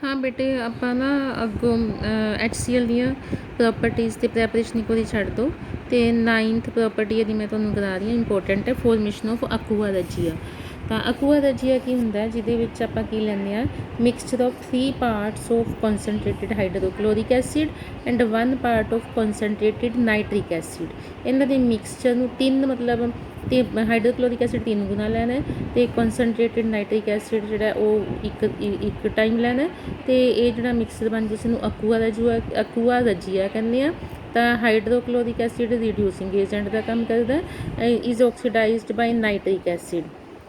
हाँ बेटे, ਆਪਾਂ ਨਾ ਅੱਗੋਂ HCl ਦੀਆਂ ਪ੍ਰੋਪਰਟੀਜ਼ ਤੇ ਪ੍ਰੈਪਰੇਸ਼ਨ ਇੱਕ ਵਾਰੀ ਛੱਡ ਦਿਓ ਅਤੇ 9th ਪ੍ਰੋਪਰਟੀ ਇਹਦੀ ਮੈਂ ਤੁਹਾਨੂੰ ਕਰਾ ਰਹੀ ਹਾਂ, ਇੰਪੋਰਟੈਂਟ ਹੈ, ਫੋਰਮੇਸ਼ਨ ਆਫ ਅਕੂਆ ਰਜੀਆ। ਤਾਂ ਅਕੂਆ ਰਜੀਆ ਕੀ ਹੁੰਦਾ, ਜਿਹਦੇ ਵਿੱਚ ਆਪਾਂ ਕੀ ਲੈਂਦੇ ਹਾਂ, mixture of 3 parts of concentrated hydrochloric acid and 1 part of concentrated nitric acid. ਇਹਨਾਂ ਦੇ ਮਿਕਸਚਰ ਨੂੰ ਤਿੰਨ ਮਤਲਬ ਤੇ ਹਾਈਡਰੋਕਲੋਰਿਕ ਐਸਿਡ 3 ਗੁਣਾ ਲੈਣਾ ਅਤੇ ਕੰਸਨਟ੍ਰੇਟਿਡ ਨਾਈਟ੍ਰਿਕ ਐਸਿਡ ਜਿਹੜਾ ਉਹ ਇੱਕ ਟਾਈਮ ਲੈਣਾ ਅਤੇ ਇਹ ਜਿਹੜਾ ਮਿਕਸਰ ਬਣ ਜਿਸ ਨੂੰ ਅਕੂਆ ਰਜੀਆ ਕਹਿੰਦੇ ਆ। ਤਾਂ ਹਾਈਡਰੋਕਲੋਰਿਕ ਐਸਿਡ ਰਿਡਿਊਸਿੰਗ ਏਜੰਟ ਦਾ ਕੰਮ ਕਰਦਾ, is oxidised by nitric acid.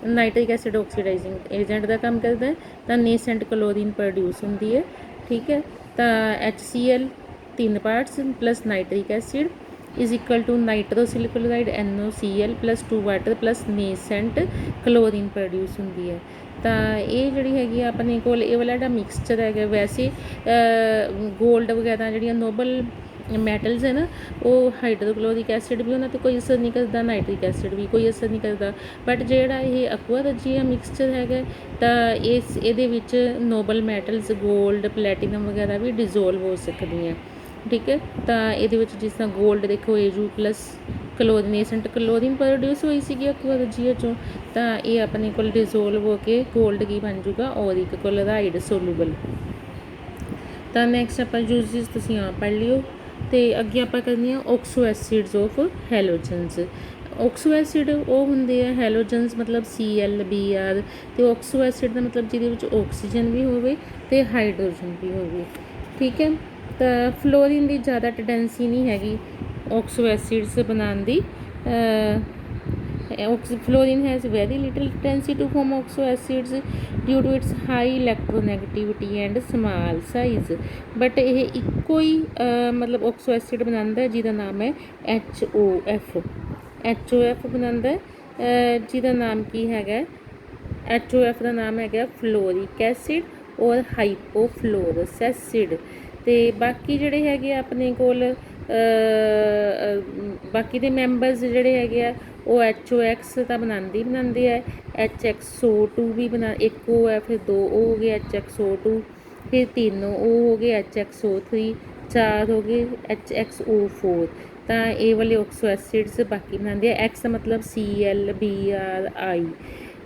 Nitric acid oxidising agent ਦਾ ਕੰਮ ਕਰਦਾ ਤਾਂ ਨੇਸੈਂਟ ਕਲੋਰੀਨ ਪ੍ਰੋਡਿਊਸ ਹੁੰਦੀ ਹੈ। ਠੀਕ ਹੈ, ਤਾਂ HCl 3 parts plus nitric acid is equal to nitrosyl chloride NaCl plus 2 water plus nascent chlorine produce ਹੁੰਦੀ ਹੈ। ਤਾਂ ਇਹ ਜਿਹੜੀ ਹੈਗੀ ਆ ਆਪਣੇ ਕੋਲ ਇਹ ਵਾਲਾ ਜਿਹੜਾ ਮਿਕਸਚਰ ਹੈਗਾ, ਵੈਸੇ ਗੋਲਡ ਵਗੈਰਾ ਜਿਹੜੀਆਂ ਨੋਬਲ ਮੈਟਲਸ ਹੈ ਨਾ, ਉਹ ਹਾਈਡਰੋਕਲੋਰਿਕ ਐਸਿਡ ਵੀ ਉਹਨਾਂ 'ਤੇ ਕੋਈ ਅਸਰ ਨਹੀਂ ਕਰਦਾ, ਨਾਈਟ੍ਰਿਕ ਐਸਿਡ ਵੀ ਕੋਈ ਅਸਰ ਨਹੀਂ ਕਰਦਾ। ਬਟ ਜਿਹੜਾ ਇਹ ਅਕੂਆ ਰਜੀਆ ਮਿਕਸਚਰ ਹੈਗਾ ਤਾਂ ਇਹਦੇ ਵਿੱਚ ਨੋਬਲ ਮੈਟਲਸ ਗੋਲਡ ਪਲੈਟੀਨਮ ਵਗੈਰਾ ਵੀ ਡਿਜ਼ੋਲਵ ਹੋ ਸਕਦੀਆਂ। ਠੀਕ ਹੈ, ਤਾਂ ਇਹਦੇ ਵਿੱਚ ਜਿਸ ਤਰ੍ਹਾਂ ਗੋਲਡ ਦੇਖੋ Ag ਪਲੱਸ ਕਲੋਰੀਨੇਸੈਂਟ ਕਲੋਰੀਨ ਪ੍ਰੋਡਿਊਸ ਹੋਈ ਸੀਗੀ ਅਕੂਆ ਰਜੀਆ 'ਚੋਂ, ਤਾਂ ਇਹ ਆਪਣੇ ਕੋਲ ਡਿਜ਼ੋਲਵ ਹੋ ਕੇ ਗੋਲਡ ਕੀ ਬਣ ਜੂਗਾ, ਔਰਿਕ ਕਲੋਰਾਈਡ ਸੋਲੂਬਲ। ਤਾਂ ਨੈਕਸਟ ਆਪਾਂ ਯੂਜ਼ਿਸ ਤੁਸੀਂ ਆਪ ਪੜ੍ਹ ਲਿਓ ਅਤੇ ਅੱਗੇ ਆਪਾਂ ਕਰਨੀ ਆ ਓਕਸੋ ਐਸਿਡਸ ਆਫ ਹੈਲੋਜਨਸ। ਓਕਸੋ ਐਸਿਡ ਉਹ ਹੁੰਦੇ ਆ ਹੈਲੋਜਨਸ ਮਤਲਬ Cl Br, ਅਤੇ ਓਕਸੋ ਐਸਿਡ ਦਾ ਮਤਲਬ ਜਿਹਦੇ ਵਿੱਚ ਆਕਸੀਜਨ ਵੀ ਹੋਵੇ ਅਤੇ ਹਾਈਡਰੋਜਨ ਵੀ ਹੋਵੇ। ਠੀਕ ਹੈ, ਤਾਂ ਫਲੋਰੀਨ ਦੀ ਜ਼ਿਆਦਾ ਟੈਂਡੈਂਸੀ ਨਹੀਂ ਹੈਗੀ ਓਕਸੋ ਐਸਿਡਸ ਬਣਾਉਣ ਦੀ। fluorine has very little tendency to form oxo acids due to its high electronegativity and small size, but ਇਹ ਇੱਕੋ ਹੀ ਮਤਲਬ ਓਕਸੋ ਐਸਿਡ ਬਣਾਉਂਦਾ ਜਿਹਦਾ ਨਾਮ ਹੈ HOF ਬਣਾਉਂਦਾ, ਜਿਹਦਾ ਨਾਮ ਕੀ ਹੈਗਾ, HOF ਦਾ ਨਾਮ ਹੈਗਾ ਫਲੋਰਿਕ ਐਸਿਡ ਔਰ ਹਾਈਪੋਫਲੋਰਸ ਐਸਿਡ। ਅਤੇ ਬਾਕੀ ਜਿਹੜੇ ਹੈਗੇ ਆ ਆਪਣੇ ਕੋਲ ਬਾਕੀ ਦੇ ਮੈਂਬਰਸ ਜਿਹੜੇ ਹੈਗੇ ਆ ਉਹ HOX ਤਾਂ ਬਣਾਉਂਦੇ ਆ, HXO2 ਵੀ ਇੱਕ ਉਹ ਹੈ, ਫਿਰ 2 ਉਹ ਹੋ ਗਏ HXO2, ਫਿਰ 3 ਉਹ ਹੋ ਗਏ HXO3, 4 ਹੋ ਗਏ HXO4। ਤਾਂ ਇਹ ਵਾਲੇ ਓਕਸੋ ਐਸਿਡਸ ਬਾਕੀ ਬਣਾਉਂਦੇ ਆ। X ਮਤਲਬ Cl Br I।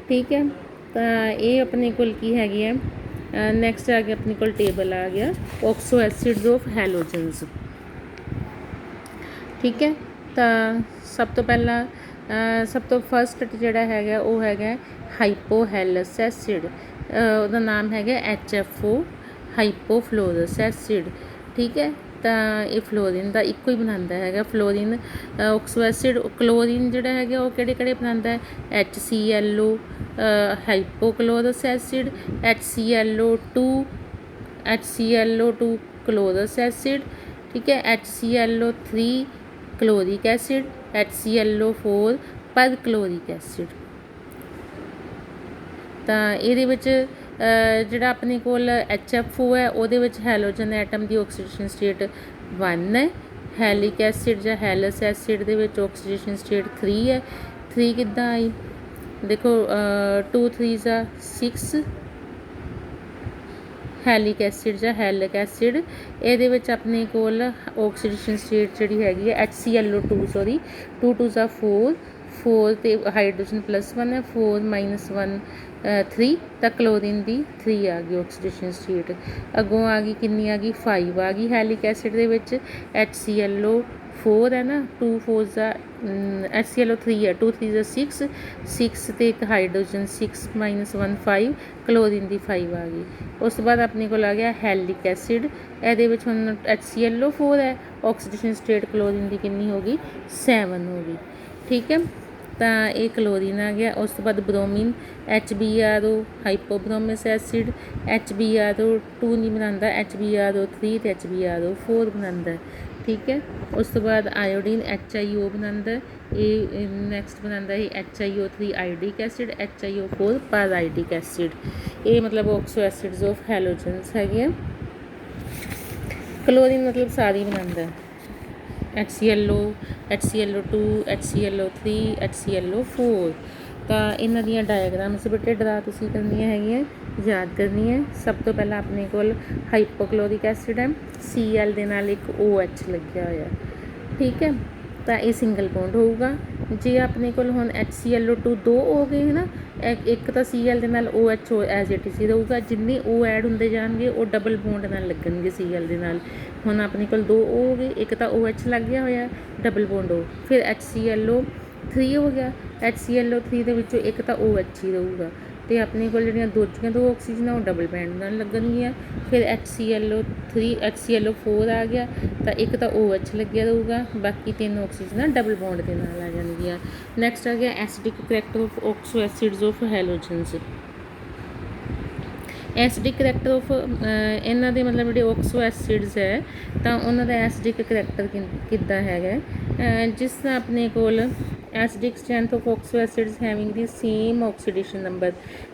ਠੀਕ ਹੈ, ਤਾਂ ਇਹ ਆਪਣੇ ਕੋਲ ਕੀ ਹੈਗੀ ਆ। ਨੈਕਸਟ ਆ ਗਿਆ ਆਪਣੇ ਕੋਲ ਟੇਬਲ ਆ ਗਿਆ ਓਕਸੋ ਐਸਿਡਸ ਆਫ ਹੈਲੋਜਨਸ। ਠੀਕ ਹੈ, ਤਾਂ ਸਭ ਤੋਂ ਪਹਿਲਾਂ ਸਭ ਤੋਂ ਫਸਟ ਜਿਹੜਾ ਹੈਗਾ ਉਹ ਹੈਗਾ ਹਾਈਪੋਹੈਲਸ ਐਸਿਡ, ਉਹਦਾ ਨਾਮ ਹੈਗਾ HFO ਹਾਈਪੋਫਲੋਰਸ ਐਸਿਡ। ਠੀਕ ਹੈ, ਤਾਂ ਇਹ ਫਲੋਰੀਨ ਦਾ ਇੱਕੋ ਹੀ ਬਣਾਉਂਦਾ ਹੈਗਾ। ਫਲੋਰੀਨ ਓਕਸੋ ਐਸਿਡ ਕਲੋਰੀਨ ਜਿਹੜਾ ਹੈਗਾ ਉਹ ਕਿਹੜੇ ਬਣਾਉਂਦਾ ਹੈ, HClO ਹਾਈਪੋਕਲੋਰਸ ਐਸਿਡ, HClO2 ਕਲੋਰਸ ਐਸਿਡ। ਠੀਕ ਹੈ, HClO3 ਕਲੋਰਿਕ ਐਸਿਡ, HClO4 ਪਰਕਲੋਰਿਕ ਐਸਿਡ। ਤਾਂ ਇਹਦੇ ਵਿੱਚ ਜਿਹੜਾ ਆਪਣੇ ਕੋਲ HFO ਹੈ ਉਹਦੇ ਵਿੱਚ ਹੈਲੋਜਨ ਐਟਮ ਦੀ ਆਕਸੀਡੇਸ਼ਨ ਸਟੇਟ 1 ਹੈ। ਹੈਲਿਕ ਐਸਿਡ ਜਾਂ ਹੈਲਸ ਐਸਿਡ ਦੇ ਵਿੱਚ ਆਕਸੀਡੇਸ਼ਨ ਸਟੇਟ 3 ਹੈ। 3 ਕਿੱਦਾਂ ਆਈ ਦੇਖੋ, 2 3 6। ਹੈਲਿਕ ਐਸਿਡ ਜਾਂ ਹੈਲਿਕ ਐਸਿਡ ਇਹਦੇ ਵਿੱਚ ਆਪਣੇ ਕੋਲ ਆਕਸੀਡੇਸ਼ਨ ਸਟੇਟ ਜਿਹੜੀ ਹੈਗੀ ਹੈ HClO2 ਸੌਰੀ 2 2 4 4 ਅਤੇ ਹਾਈਡਰੋਜਨ +1 ਹੈ, 4 -1 3, ਤਾਂ ਕਲੋਰੀਨ ਦੀ 3 ਆ ਗਈ ਆਕਸੀਡੇਸ਼ਨ ਸਟੇਟ। ਅੱਗੋਂ ਆ ਗਈ ਕਿੰਨੀ ਆ ਗਈ 5 ਆ ਗਈ ਹੈਲਿਕ ਐਸਿਡ ਦੇ ਵਿੱਚ HClO4 ਹੈ ਨਾ, 2 4 HClO3 ਹੈ, 2 3 6 6 ਅਤੇ ਇੱਕ ਹਾਈਡਰੋਜਨ 6 -1 5, ਕਲੋਰੀਨ ਦੀ 5 ਆ ਗਈ। ਉਸ ਤੋਂ ਬਾਅਦ ਆਪਣੇ ਕੋਲ ਆ ਗਿਆ ਹੈਲਿਕ ਐਸਿਡ, ਇਹਦੇ ਵਿੱਚ ਹੁਣ HClO4 ਹੈ, ਆਕਸੀਡੇਸ਼ਨ ਸਟੇਟ ਕਲੋਰੀਨ ਦੀ ਕਿੰਨੀ ਹੋ ਗਈ 7 ਹੋ ਗਈ। ਠੀਕ ਹੈ, ਤਾਂ ਇਹ ਕਲੋਰੀਨ ਆ ਗਿਆ। ਉਸ ਤੋਂ ਬਾਅਦ ਬਰੋਮੀਨ HBRO ਹਾਈਪੋਬਰੋਮਸ ਐਸਿਡ, HBRO2 ਨਹੀਂ ਬਣਾਉਂਦਾ, HBRO3 ਅਤੇ HBRO4 ਬਣਾਉਂਦਾ। ਠੀਕ ਹੈ, ਉਸ ਤੋਂ ਬਾਅਦ ਆਇਓਡੀਨ HIO ਬਣਾਉਂਦਾ, ਇਹ ਨੈਕਸਟ ਬਣਾਉਂਦਾ ਹੈ HIO3 ਆਇਓਡਿਕ ਐਸਿਡ, HIO4 ਪਾਰਾਇਡਿਕ ਐਸਿਡ। ਇਹ ਮਤਲਬ ਆਕਸੋ ਐਸਿਡਸ ਆਫ ਹੈਲੋਜਨਸ ਹੈਗੇ ਆ। ਕਲੋਰੀਨ ਮਤਲਬ ਸਾਰੀ ਬਣਾਉਂਦਾ HClO, HClO2, HClO3, HClO4। ਤਾਂ ਇਹਨਾਂ ਦੀਆਂ ਡਾਇਗਰਾਮਸ ਬੇਟੇ ਡਰਾ ਤੁਸੀਂ ਕਰਨੀਆਂ ਹੈਗੀਆਂ, याद करनी है। सब तो पहला अपने कोल हाइपोक्लोरिक एसिड है, Cl ਦੇ ਨਾਲ ਇੱਕ OH ਲੱਗਿਆ ਹੋਇਆ, ठीक है। तो ये सिंगल बॉन्ड होगा। जे अपने कोल हुण HClO2 दो हो गए है ना, एक तो Cl ਦੇ ਨਾਲ OH एज इट इज रहूगा, जिन्ने O ऐड होंदे जाणगे वो डबल बॉन्ड नाल लगणगे Cl ਦੇ ਨਾਲ। हुण अपने कोल दो O हो गए, एक तो OH लग गया होया डबल बॉन्ड O, फिर HClO3 हो गया, HClO3 ਦੇ ਵਿੱਚੋਂ ਇੱਕ ਤਾਂ OH ਹੀ ਰਹੂਗਾ, तो अपने को ਜਿਹੜੀਆਂ ਦੂਜੀਆਂ ਦੋ ਆਕਸੀਜਨ ਉਹ ਡਬਲ ਬੈਂਡ ਨਾਲ ਲੱਗਣਗੀਆਂ। ਫਿਰ HClO4 ਆ ਗਿਆ, ਤਾਂ ਇੱਕ ਤਾਂ OH ਲੱਗਿਆ ਰਹੂਗਾ, ਬਾਕੀ ਤਿੰਨ ਆਕਸੀਜਨਾਂ ਡਬਲ ਬੌਂਡ ਦੇ ਨਾਲ ਆ ਜਾਣਗੀਆਂ। ਨੈਕਸਟ ਆ ਗਿਆ acidic character of oxo acids of halogens. Acidic character of ਇਹਨਾਂ ਦੇ ਮਤਲਬ ਜਿਹੜੇ ਆਕਸੋ ਐਸਿਡਸ ਹੈ ਤਾਂ ਉਹਨਾਂ ਦਾ ਐਸਿਡਿਕ ਕਰੈਕਟਰ ਕਿੱਦਾਂ ਹੈਗਾ, ਜਿਸ ਤਰ੍ਹਾਂ ਆਪਣੇ ਕੋਲ acidic strength of oxo acids having the same oxidation number,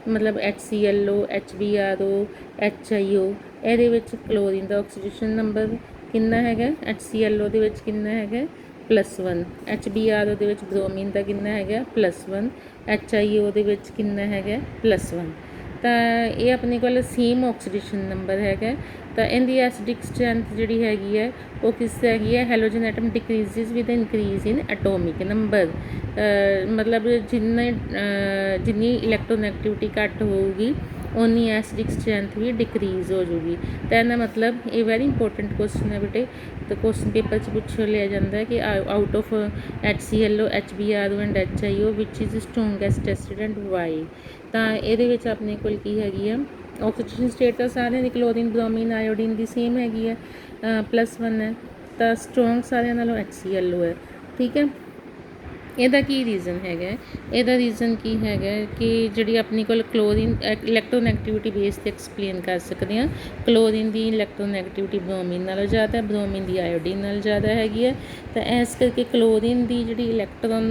ਮਤਲਬ HClO, HBRO, HIO, ਇਹਦੇ ਵਿੱਚ ਕਲੋਰੀਨ ਦਾ ਆਕਸੀਡੇਸ਼ਨ ਨੰਬਰ ਕਿੰਨਾ ਹੈਗਾ, HClO ਦੇ ਵਿੱਚ ਕਿੰਨਾ ਹੈਗਾ +1, HBRO ਦੇ ਵਿੱਚ ਬ੍ਰੋਮੀਨ ਦਾ ਕਿੰਨਾ ਹੈਗਾ +1, HIO ਦੇ ਵਿੱਚ ਕਿੰਨਾ ਹੈਗਾ +1। ਤਾਂ ਇਹ ਆਪਣੇ ਕੋਲ ਸੇਮ ਆਕਸੀਡੇਸ਼ਨ ਨੰਬਰ ਹੈਗਾ। ਤਾਂ ਇਹਦੀ ਐਸਿਡਿਕ ਸਟਰੈਂਥ ਜਿਹੜੀ ਹੈਗੀ ਹੈ ਉਹ ਕਿਸ ਤਰ੍ਹਾਂ ਹੈਗੀ ਹੈ, halogen atom decreases with increase in atomic number, ਮਤਲਬ ਜਿੰਨੀ ਇਲੈਕਟ੍ਰੋਨੈਗੇਟਿਵਿਟੀ ਘੱਟ ਹੋਊਗੀ ਉਨੀ ਐਸਿਡਿਕ ਸਟਰੈਂਥ ਵੀ ਡਿਕਰੀਜ਼ ਹੋ ਜੂਗੀ। ਤਾਂ ਇਹਦਾ ਮਤਲਬ ਇਹ ਵੈਰੀ ਇੰਪੋਰਟੈਂਟ ਕੁਐਸਚਨ ਹੈ ਬੇਟੇ, ਤਾਂ ਕੁਐਸਚਨ ਪੇਪਰ 'ਚ ਪੁੱਛ ਲਿਆ ਜਾਂਦਾ ਹੈ ਕਿ out of HClO, HBRO and HIO ਵਿਚ is strongest acid and why. ਤਾਂ ਇਹਦੇ ਵਿੱਚ ਆਪਣੇ ਕੋਲ ਕੀ ਹੈਗੀ ਆ, ਆਕਸੀਜਨ ਸਟੇਟ ਤਾਂ ਸਾਰਿਆਂ ਦੀ ਕਲੋਰੀਨ, ਬ੍ਰੋਮੀਨ, ਆਇਓਡੀਨ ਦੀ ਸੇਮ ਹੈਗੀ ਹੈ, +1 ਹੈ, ਤਾਂ ਸਟਰੋਂਗ ਸਾਰਿਆਂ ਨਾਲੋਂ HClO ਹੈ, ਠੀਕ ਹੈ। ਇਹਦਾ ਕੀ ਰੀਜ਼ਨ ਹੈਗਾ, ਇਹਦਾ ਰੀਜ਼ਨ ਕੀ ਹੈਗਾ ਕਿ ਜਿਹੜੀ ਆਪਣੀ ਕੋਲ ਕਲੋਰੀਨ ਇਲੈਕਟ੍ਰੋਨੈਗੇਟਿਵਿਟੀ ਬੇਸ 'ਤੇ ਐਕਸਪਲੇਨ ਕਰ ਸਕਦੇ ਹਾਂ। ਕਲੋਰੀਨ ਦੀ ਇਲੈਕਟ੍ਰੋਨੈਗੇਟਿਵਿਟੀ ਬ੍ਰੋਮੀਨ ਨਾਲੋਂ ਜ਼ਿਆਦਾ, ਬ੍ਰੋਮੀਨ ਦੀ ਆਇਓਡੀਨ ਨਾਲ ਜ਼ਿਆਦਾ ਹੈਗੀ ਹੈ। ਤਾਂ ਇਸ ਕਰਕੇ ਕਲੋਰੀਨ ਦੀ ਜਿਹੜੀ ਇਲੈਕਟ੍ਰੋਨ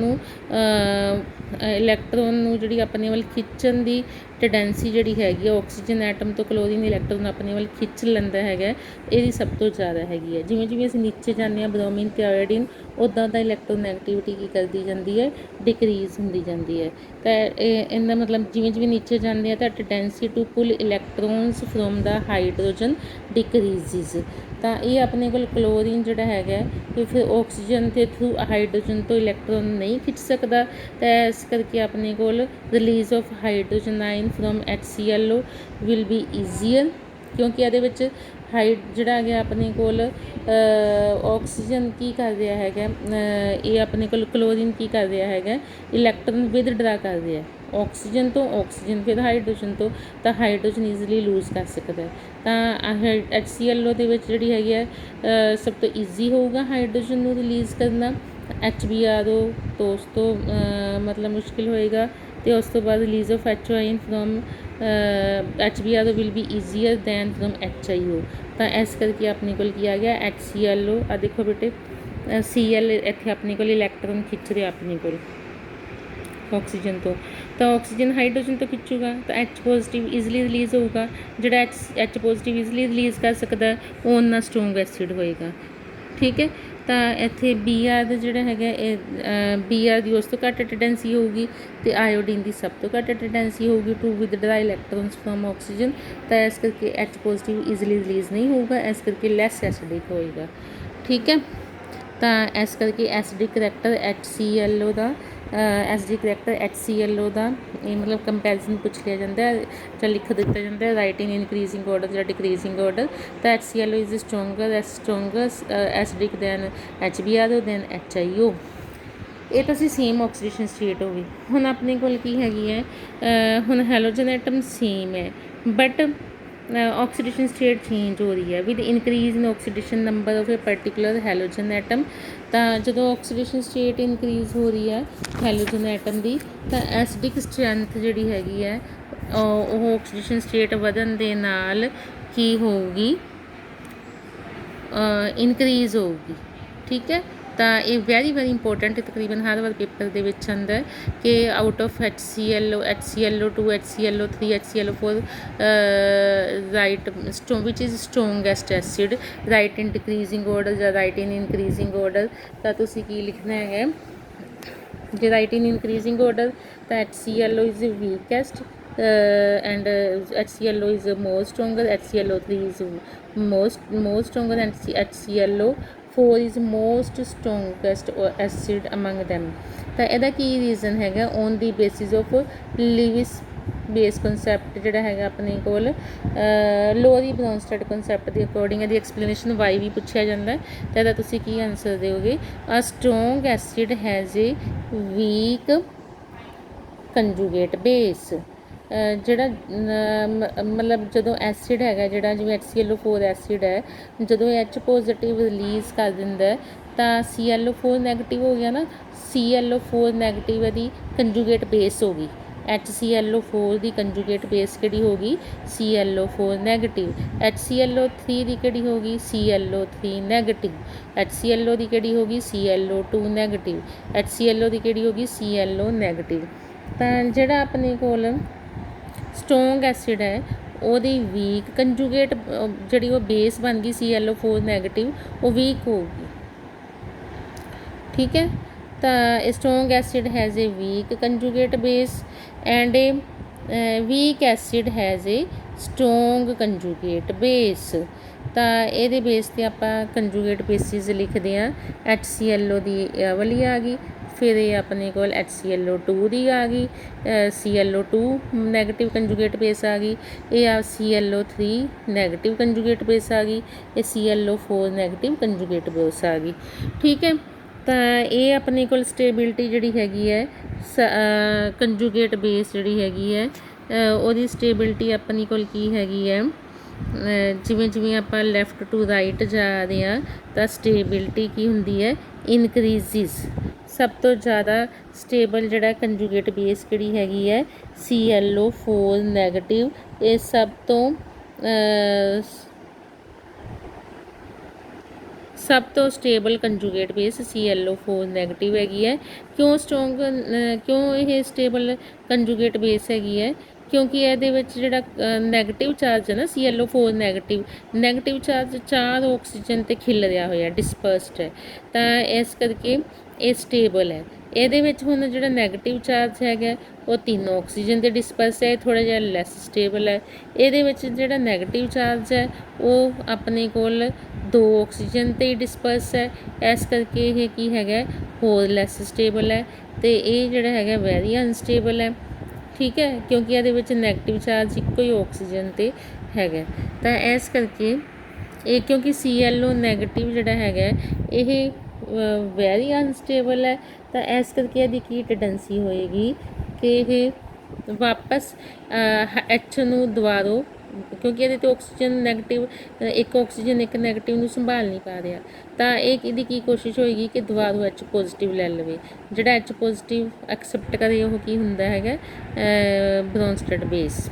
ਨੂੰ ਜਿਹੜੀ ਆਪਣੇ ਵੱਲ ਖਿੱਚਣ ਦੀ ਟੈਂਡੈਂਸੀ ਜਿਹੜੀ ਹੈਗੀ ਆ, ਆਕਸੀਜਨ ਐਟਮ ਤੋਂ ਕਲੋਰੀਨ ਇਲੈਕਟ੍ਰੋਨ ਆਪਣੇ ਵੱਲ ਖਿੱਚ ਲੈਂਦਾ ਹੈਗਾ, ਇਹਦੀ ਸਭ ਤੋਂ ਜ਼ਿਆਦਾ ਹੈਗੀ ਹੈ। ਜਿਵੇਂ ਜਿਵੇਂ ਅਸੀਂ ਨੀਚੇ ਜਾਂਦੇ ਹਾਂ ਬ੍ਰੋਮੀਨ ਅਤੇ ਆਇਓਡੀਨ, ਉੱਦਾਂ ਦਾ ਇਲੈਕਟ੍ਰੋਨੈਗੇਟਿਵਿਟੀ ਕੀ ਕਰਦੀ ਜਾਂਦੀ ਹੈ, ਡਿਕਰੀਜ਼ ਹੁੰਦੀ ਜਾਂਦੀ ਹੈ। ਤਾਂ ਇਹਦਾ ਮਤਲਬ ਜਿਵੇਂ ਜਿਵੇਂ ਨੀਚੇ ਜਾਂਦੇ ਆ ਤਾਂ tendency to pull electrons from the hydrogen decreases. ਤਾਂ ਇਹ ਆਪਣੇ ਕੋਲ ਕਲੋਰੀਨ ਜਿਹੜਾ ਹੈਗਾ ਕਿ ਫਿਰ ਆਕਸੀਜਨ ਦੇ ਥਰੂ ਹਾਈਡਰੋਜਨ ਤੋਂ ਇਲੈਕਟ੍ਰੋਨ ਨਹੀਂ ਖਿੱਚ ਸਕਦਾ, ਤਾਂ ਇਸ ਕਰਕੇ ਆਪਣੇ ਕੋਲ release of hydrogen ion from HClO will be easier, ਕਿਉਂਕਿ ਇਹਦੇ ਵਿੱਚ ਜਿਹੜਾ ਹੈਗਾ ਆਪਣੇ ਕੋਲ ਆਕਸੀਜਨ ਕੀ ਕਰ ਰਿਹਾ ਹੈਗਾ, ਇਹ ਆਪਣੇ ਕੋਲ ਕਲੋਰੀਨ ਕੀ ਕਰ ਰਿਹਾ ਹੈਗਾ, ਇਲੈਕਟ੍ਰੋਨ ਵਿਦਡਰਾ ਕਰ ਰਿਹਾ ਆਕਸੀਜਨ ਤੋਂ, ਆਕਸੀਜਨ ਫਿਰ ਹਾਈਡਰੋਜਨ ਤੋਂ, ਤਾਂ ਹਾਈਡਰੋਜਨ ਈਜ਼ੀਲੀ ਲੂਜ਼ ਕਰ ਸਕਦਾ। ਤਾਂ HClO ਦੇ ਵਿੱਚ ਜਿਹੜੀ ਹੈਗੀ ਹੈ ਸਭ ਤੋਂ ਈਜ਼ੀ ਹੋਊਗਾ ਹਾਈਡਰੋਜਨ ਨੂੰ ਰਿਲੀਜ਼ ਕਰਨਾ, HBRO ਤੋਂ ਉਸ ਤੋਂ ਮਤਲਬ ਮੁਸ਼ਕਿਲ ਹੋਏਗਾ, ਅਤੇ ਉਸ ਤੋਂ ਬਾਅਦ release of HO ion from HBRO will be easier than from HIO। ਤਾਂ ਇਸ ਕਰਕੇ ਆਪਣੇ ਕੋਲ ਕੀ ਆ ਗਿਆ HClO, ਆ ਦੇਖੋ ਬੇਟੇ Cl ਇੱਥੇ ਆਪਣੇ ਕੋਲ ਇਲੈਕਟ੍ਰੋਨ ਖਿੱਚ ਰਿਹਾ ਆਪਣੇ ਕੋਲ ਆਕਸੀਜਨ ਤੋਂ, ਤਾਂ ਆਕਸੀਜਨ ਹਾਈਡਰੋਜਨ ਤੋਂ ਖਿੱਚੂਗਾ ਤਾਂ H ਪੋਜ਼ੀਟਿਵ ਈਜ਼ੀਲੀ ਰਿਲੀਜ਼ ਹੋਊਗਾ। ਜਿਹੜਾ H ਪੋਜ਼ੀਟਿਵ ਈਜ਼ੀਲੀ ਰਿਲੀਜ਼ ਕਰ ਸਕਦਾ ਉਹ ਉਨਾ ਸਟਰੋਂਗ ਐਸਿਡ ਹੋਏਗਾ, ਠੀਕ ਹੈ। ਤਾਂ ਇੱਥੇ Br ਜਿਹੜਾ ਹੈਗਾ ਇਹ Br ਦੀ ਉਸ ਤੋਂ ਘੱਟ ਟੈਂਡੈਂਸੀ ਹੋਊਗੀ, ਅਤੇ ਆਇਓਡੀਨ ਦੀ ਸਭ ਤੋਂ ਘੱਟ ਟੈਂਡੈਂਸੀ ਹੋਊਗੀ ਟੂ ਵਿਦਡਰਾ ਇਲੈਕਟ੍ਰੋਨਸ ਫਰੋਮ ਆਕਸੀਜਨ। ਤਾਂ ਇਸ ਕਰਕੇ H ਪੋਜ਼ੀਟਿਵ ਈਜ਼ੀਲੀ ਰਿਲੀਜ਼ ਨਹੀਂ ਹੋਊਗਾ, ਇਸ ਕਰਕੇ ਲੈਸ ਐਸਿਡਿਕ ਹੋਏਗਾ, ਠੀਕ ਹੈ। ਤਾਂ ਇਸ ਕਰਕੇ ਐਸਿਡਿਕ ਕਰੈਕਟਰ HClO ਦਾ ਇਹ ਮਤਲਬ ਕੰਪੈਰੀਜ਼ਨ ਪੁੱਛ ਲਿਆ ਜਾਂਦਾ ਜਾਂ ਲਿਖ ਦਿੱਤਾ ਜਾਂਦਾ ਰਾਈਟ ਇਨ ਇਨਕਰੀਜ਼ਿੰਗ ਆਰਡਰ ਜਾਂ ਡਿਕਰੀਜ਼ਿੰਗ ਆਰਡਰ। ਤਾਂ HClO is stronger acidic than HBRO than HIO। ਇਹ ਤਾਂ ਸੀ ਸੇਮ ਆਕਸੀਡੇਸ਼ਨ ਸਟੇਟ ਹੋ ਗਈ। ਹੁਣ ਆਪਣੇ ਕੋਲ ਕੀ ਹੈਗੀ ਹੈ, ਹੁਣ ਹੈਲੋਜਨ ਐਟਮ ਸੇਮ ਹੈ ਬਟ ਆਕਸੀਡੇਸ਼ਨ ਸਟੇਟ ਚੇਂਜ ਹੋ ਰਹੀ ਹੈ with increase in oxidation number of a particular halogen atom. ਤਾਂ ਜਦੋਂ ਆਕਸੀਡੇਸ਼ਨ ਸਟੇਟ ਇਨਕਰੀਜ਼ ਹੋ ਰਹੀ ਹੈ ਹੈਲੋਜਨ ਐਟਮ ਦੀ, ਤਾਂ ਐਸਿਡਿਕ ਸਟਰੈਂਥ ਜਿਹੜੀ ਹੈਗੀ ਹੈ ਉਹ ਆਕਸੀਡੇਸ਼ਨ ਸਟੇਟ ਵਧਣ ਦੇ ਨਾਲ ਕੀ ਹੋਊਗੀ, ਇਨਕਰੀਜ਼ ਹੋਊਗੀ, ਠੀਕ ਹੈ। ਤਾਂ ਇਹ ਵੈਰੀ ਇੰਪੋਰਟੈਂਟ ਤਕਰੀਬਨ ਹਰ ਵਾਰ ਪੇਪਰ ਦੇ ਵਿੱਚ ਆਉਂਦਾ ਕਿ out of HClO, HClO2, HClO3, HClO4 write which is strongest acid, write in decreasing order ਜਾਂ ਰਾਈਟ ਇਨ ਇਨਕਰੀਜ਼ਿੰਗ ਆਰਡਰ। ਤਾਂ ਤੁਸੀਂ ਕੀ ਲਿਖਣਾ ਹੈਗਾ, ਜੇ ਰਾਈਟ ਇਨ ਇਨਕਰੀਜ਼ਿੰਗ ਆਰਡਰ ਤਾਂ HClO is weakest, and HClO is more stronger, HClO3 is more stronger, and HClO4 is most strongest acid among them। ਤਾਂ ਇਹਦਾ ਕੀ ਰੀਜ਼ਨ ਹੈਗਾ? On the basis of Lewis base concept ਜਿਹੜਾ ਹੈਗਾ ਆਪਣੇ ਕੋਲ Lowry Bronsted concept ਦੇ according ਇਹਦੀ ਐਕਸਪਲੇਨੇਸ਼ਨ ਵਾਈ ਵੀ ਪੁੱਛਿਆ ਜਾਂਦਾ ਤਾਂ ਇਹਦਾ ਤੁਸੀਂ ਕੀ ਆਨਸਰ ਦਿਓਗੇ? A strong acid has a weak conjugate base. ਜਿਹੜਾ ਮਤਲਬ ਜਦੋਂ ਐਸਿਡ ਹੈਗਾ ਜਿਹੜਾ ਜਿਵੇਂ HClO4 ਐਸਿਡ ਹੈ, ਜਦੋਂ H ਪੋਜ਼ੀਟਿਵ ਰਿਲੀਜ਼ ਕਰ ਦਿੰਦਾ ਤਾਂ ClO4 ਨੈਗੇਟਿਵ ਹੋ ਗਿਆ ਨਾ, ClO4 ਨੈਗੇਟਿਵ ਇਹਦੀ ਕੰਜੂਗੇਟ ਬੇਸ ਹੋ ਗਈ। HClO4 ਦੀ ਕੰਜੂਗੇਟ ਬੇਸ ਕਿਹੜੀ ਹੋ ਗਈ? ClO4 negative. HClO3 ਦੀ ਕਿਹੜੀ ਹੋ ਗਈ? ClO3 negative. HClO ਦੀ ਕਿਹੜੀ ਹੋ ਗਈ? ClO2 negative. HClO ਦੀ ਕਿਹੜੀ ਹੋ ਗਈ? ClO negative. ਤਾਂ ਜਿਹੜਾ ਆਪਣੇ ਕੋਲ ਸਟਰੋਂਗ ਐਸਿਡ ਹੈ ਉਹਦੀ ਵੀਕ ਕੰਜੂਗੇਟ ਜਿਹੜੀ ਉਹ ਬੇਸ ਬਣ ਗਈ ClO4 ਨੈਗੇਟਿਵ, ਉਹ ਵੀਕ ਹੋਊਗੀ। ਠੀਕ ਹੈ, ਤਾਂ strong acid has a weak conjugate base and a weak acid has a strong conjugate base. ਤਾਂ ਇਹਦੇ ਬੇਸ 'ਤੇ ਆਪਾਂ ਕੰਜੂਗੇਟ ਬੇਸਿਸ ਲਿਖਦੇ ਹਾਂ। HClO ਦੀ ਵਾਲੀ ਆ ਗਈ, ਫਿਰ ਇਹ ਆਪਣੇ ਕੋਲ HClO2 ਦੀ ਆ ਗਈ, ClO2 ਨੈਗੇਟਿਵ ਕੰਜੂਗੇਟ ਬੇਸ ਆ ਗਈ, ਇਹ ਆ ClO3 ਨੈਗੇਟਿਵ ਕੰਜੂਗੇਟ ਬੇਸ ਆ ਗਈ, ਇਹ ClO4 ਨੈਗੇਟਿਵ ਕੰਜੂਗੇਟ ਬੇਸ ਆ ਗਈ। ਠੀਕ ਹੈ, ਤਾਂ ਇਹ ਆਪਣੇ ਕੋਲ ਸਟੇਬਿਲਿਟੀ ਜਿਹੜੀ ਹੈਗੀ ਹੈ ਕੰਜੂਗੇਟ ਬੇਸ ਜਿਹੜੀ ਹੈਗੀ ਹੈ ਉਹਦੀ ਸਟੇਬਿਲਿਟੀ ਆਪਣੀ ਕੋਲ ਕੀ ਹੈਗੀ ਹੈ? ਜਿਵੇਂ ਜਿਵੇਂ ਆਪਾਂ ਲੈਫਟ ਟੂ ਰਾਈਟ ਜਾ ਰਹੇ ਹਾਂ ਤਾਂ ਸਟੇਬਿਲਿਟੀ ਕੀ ਹੁੰਦੀ ਹੈ? ਇਨਕਰੀਜ਼ਿਸ। ਸਭ ਤੋਂ ਜ਼ਿਆਦਾ ਸਟੇਬਲ ਜਿਹੜਾ ਕੰਜੂਗੇਟ ਬੇਸ ਕਿਹੜੀ ਹੈਗੀ ਹੈ? ClO4 negative. ਇਹ ਸਭ ਤੋਂ stable conjugate base ClO4 negative ਹੈਗੀ ਹੈ। ਕਿਉਂ ਇਹ ਸਟੇਬਲ ਕੰਜੂਗੇਟ ਬੇਸ ਹੈਗੀ ਹੈ? ਕਿਉਂਕਿ ਇਹਦੇ ਵਿੱਚ ਜਿਹੜਾ ਨੈਗੇਟਿਵ ਚਾਰਜ ਹੈ ਨਾ ClO4 ਨੈਗੇਟਿਵ ਚਾਰਜ 4 ਆਕਸੀਜਨ 'ਤੇ ਖਿਲ ਰਿਹਾ ਹੋਇਆ, ਡਿਸਪਰਸਡ ਹੈ, ਤਾਂ ਇਸ ਕਰਕੇ ਇਹ ਸਟੇਬਲ ਹੈ। ਇਹਦੇ ਵਿੱਚ ਹੁਣ ਜਿਹੜਾ ਨੈਗੇਟਿਵ ਚਾਰਜ ਹੈਗਾ ਉਹ 3 ਆਕਸੀਜਨ 'ਤੇ ਡਿਸਪਰਸ ਹੈ, ਥੋੜ੍ਹਾ ਜਿਹਾ ਲੈਸ ਸਟੇਬਲ ਹੈ। ਇਹਦੇ ਵਿੱਚ ਜਿਹੜਾ ਨੈਗੇਟਿਵ ਚਾਰਜ ਹੈ ਉਹ ਆਪਣੇ ਕੋਲ 2 ਆਕਸੀਜਨ 'ਤੇ ਹੀ ਡਿਸਪਰਸ ਹੈ, ਇਸ ਕਰਕੇ ਇਹ ਕੀ ਹੈਗਾ? ਹੋਰ ਲੈਸ ਸਟੇਬਲ ਹੈ, ਅਤੇ ਇਹ ਜਿਹੜਾ ਹੈਗਾ ਵੈਰੀ ਅਨਸਟੇਬਲ ਹੈ। ਠੀਕ ਹੈ, ਕਿਉਂਕਿ ਇਹਦੇ ਵਿੱਚ ਨੈਗੇਟਿਵ ਚਾਰਜ ਇੱਕੋ ਹੀ ਆਕਸੀਜਨ 'ਤੇ ਹੈਗਾ, ਤਾਂ ਇਸ ਕਰਕੇ ਇਹ ਕਿਉਂਕਿ ClO ਨੈਗੇਟਿਵ ਜਿਹੜਾ ਹੈਗਾ ਇਹ ਵੈਰੀ ਅਨਸਟੇਬਲ ਹੈ, ਤਾਂ ਇਸ ਕਰਕੇ ਇਹਦੀ ਕੀ ਟੈਂਡੈਂਸੀ ਹੋਏਗੀ ਕਿ ਇਹ ਵਾਪਸ H ਨੂੰ ਦੁਬਾਰਾ, ਕਿਉਂਕਿ ਇਹਦੇ 'ਤੇ ਆਕਸੀਜਨ ਨੈਗੇਟਿਵ ਇੱਕ ਆਕਸੀਜਨ ਇੱਕ ਨੈਗੇਟਿਵ ਨੂੰ ਸੰਭਾਲ ਨਹੀਂ ਪਾ ਰਿਹਾ, ਤਾਂ ਇਹਦੀ ਕੀ ਕੋਸ਼ਿਸ਼ ਹੋਏਗੀ ਕਿ ਦੁਬਾਰਾ H ਪੋਜ਼ੀਟਿਵ ਲੈ ਲਵੇ। ਜਿਹੜਾ H ਪੋਜ਼ੀਟਿਵ ਐਕਸੈਪਟ ਕਰੇ ਉਹ ਕੀ ਹੁੰਦਾ ਹੈਗਾ? ਬ੍ਰੌਨਸਟੈਡ ਬੇਸ।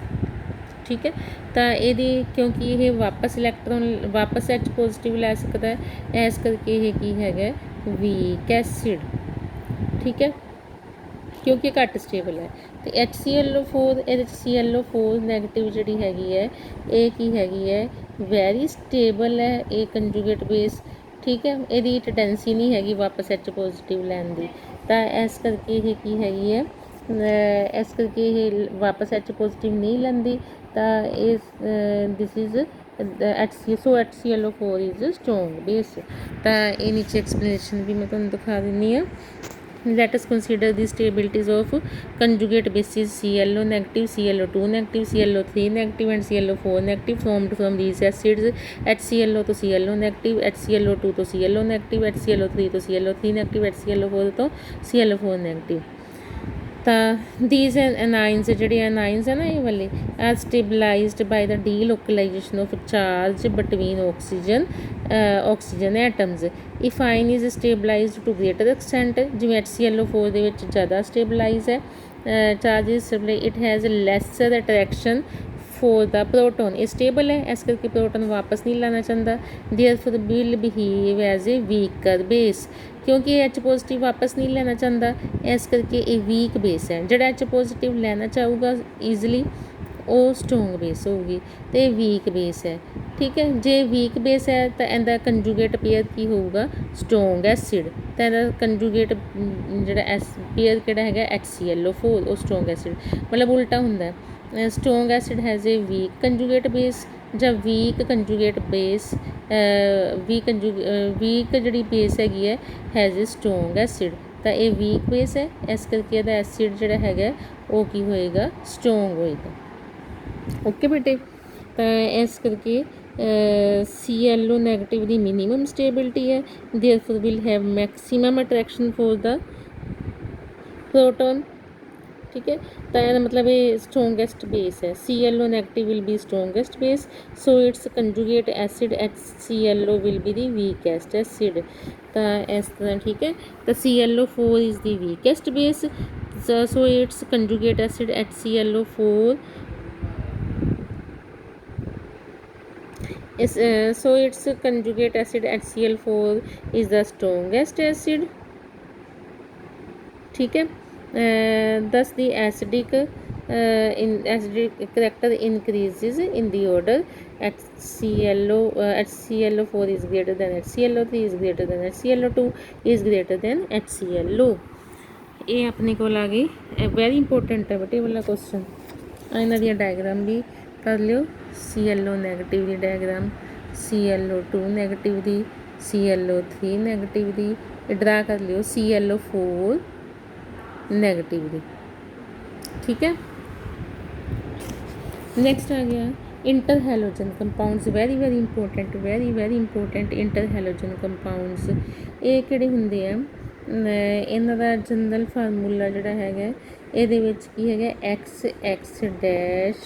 ਠੀਕ ਹੈ, ਤਾਂ ਇਹਦੀ ਕਿਉਂਕਿ ਇਹ ਵਾਪਸ H ਪੋਜ਼ੀਟਿਵ ਲੈ ਸਕਦਾ ਹੈ, ਇਸ ਕਰਕੇ ਇਹ ਕੀ ਹੈਗਾ? Weak acid. ਠੀਕ ਹੈ, ਕਿਉਂਕਿ ਘੱਟ ਸਟੇਬਲ ਹੈ। ਅਤੇ HClO4 ਇਹਦੇ 'ਚ ClO4 ਨੈਗੇਟਿਵ ਜਿਹੜੀ ਹੈਗੀ ਹੈ ਇਹ ਕੀ ਹੈਗੀ ਹੈ? ਵੈਰੀ ਸਟੇਬਲ ਹੈ ਇਹ ਕੰਜੂਗੇਟ ਬੇਸ। ਠੀਕ ਹੈ, ਇਹਦੀ ਟੈਂਡੈਂਸੀ ਨਹੀਂ ਹੈਗੀ ਵਾਪਸ H ਪੋਜ਼ੀਟਿਵ ਲੈਣ ਦੀ, ਤਾਂ ਇਸ ਕਰਕੇ ਇਹ ਕੀ ਹੈਗੀ ਹੈ? ਇਸ ਕਰਕੇ ਇਹ ਵਾਪਸ H ਪੋਜ਼ੀਟਿਵ ਨਹੀਂ ਲੈਂਦੀ, ਤਾਂ this is HClO4 is strong base. ਤਾਂ ਇਹ ਨੀਚੇ ਐਕਸਪਲੇਨੇਸ਼ਨ ਵੀ ਮੈਂ ਤੁਹਾਨੂੰ ਦਿਖਾ ਦਿੰਦੀ ਹਾਂ। Let us consider the stabilities of conjugate bases ClO negative, ClO2 negative, ClO3 negative and ClO4 negative formed from these acids। HClO to ClO negative, HClO2 to ClO negative, HClO3 to ClO3 negative, HClO4 to ClO4 negative। ਤਾਂ these anions ਜਿਹੜੇ anions ਹੈ ਨਾ ਇਹ ਵਾਲੇ are stabilized by the delocalization of charge between oxygen atoms। if ion is stabilized to greater extent, ਜਿਵੇਂ HClO4 ਦੇ ਵਿੱਚ ਜ਼ਿਆਦਾ ਸਟੇਬਲਾਈਜ਼ ਹੈ charges, it has lesser attraction for the proton। ਇਹ ਸਟੇਬਲ ਹੈ, ਇਸ ਕਰਕੇ ਪ੍ਰੋਟੋਨ ਵਾਪਸ ਨਹੀਂ ਲੈਣਾ ਚਾਹੁੰਦਾ, therefore will behave as a weaker base। ਕਿਉਂਕਿ H ਪੋਜ਼ੀਟਿਵ ਵਾਪਸ ਨਹੀਂ ਲੈਣਾ ਚਾਹੁੰਦਾ, ਇਸ ਕਰਕੇ ਇਹ ਵੀਕ ਬੇਸ ਹੈ। ਜਿਹੜਾ H ਪੋਜ਼ੀਟਿਵ ਲੈਣਾ ਚਾਹੂਗਾ ਈਜ਼ਲੀ ਉਹ ਸਟਰੋਂਗ ਬੇਸ ਹੋਊਗੀ, ਅਤੇ ਵੀਕ ਬੇਸ ਹੈ। ਠੀਕ ਹੈ, ਜੇ ਵੀਕ ਬੇਸ ਹੈ ਤਾਂ ਇਹਦਾ ਕੰਜੂਗੇਟ ਪੇਅਰ ਕੀ ਹੋਊਗਾ? Strong acid. ਤਾਂ ਇਹਦਾ ਕੰਜੂਗੇਟ ਜਿਹੜਾ ਪੇਅਰ ਕਿਹੜਾ ਹੈਗਾ? HClO4, ਉਹ ਸਟਰੋਂਗ ਐਸਿਡ, ਮਤਲਬ ਉਲਟਾ ਹੁੰਦਾ। Strong acid has a weak conjugate base ਜਾਂ ਵੀਕ ਕੰਜੂਗੇਟ ਬੇਸ, ਵੀਕ ਜਿਹੜੀ ਬੇਸ ਹੈਗੀ ਹੈ ਹੈਜ਼ ਏ ਸਟਰੋਂਗ ਐਸਿਡ, ਤਾਂ ਇਹ ਵੀਕ ਬੇਸ ਹੈ, ਇਸ ਕਰਕੇ ਇਹਦਾ ਐਸਿਡ ਜਿਹੜਾ ਹੈਗਾ ਉਹ ਕੀ ਹੋਏਗਾ, ਸਟਰੋਂਗ ਹੋਏਗਾ। ਓਕੇ ਬੇਟੇ, ਤਾਂ ਇਸ ਕਰਕੇ ClO ਨੈਗੇਟਿਵ ਦੀ ਮਿਨੀਮਮ ਸਟੇਬਿਲਿਟੀ ਹੈ, therefore will have maximum attraction for the proton. ठीक है, तो ਇਹਦਾ मतलब ये स्ट्रोंगेस्ट बेस है। ClO negative will be strongest base, so its conjugate acid HClO will be the weakest acid. तो इस तरह ठीक है, तो ClO4 is the weakest base, so its conjugate acid HClO4 is so its conjugate acid HCl4 is the strongest acid। ठीक है, thus the acidic character increases in the order HClO4 is greater than HClO3 is greater than HClO2 is greater than HClO। ये अपने को आ गई very important है बेटे वाला question. इन्हों दी डायग्राम भी कर लियो, ClO नैगेटिव की डायग्राम, ClO2 नैगेटिव की, ClO3 नैगेटिव की, ड्रा कर लियो ClO4 नैगेटिव की। ठीक है, नैक्सट आ गया inter halogen compounds, very very important, very very important. Inter halogen compounds ये किहड़े हुंदे आ, इन्हां दा जनरल फार्मूला जिहड़ा हैगा ਇਹਦੇ ਵਿੱਚ ਕੀ ਹੈਗਾ XX डैश,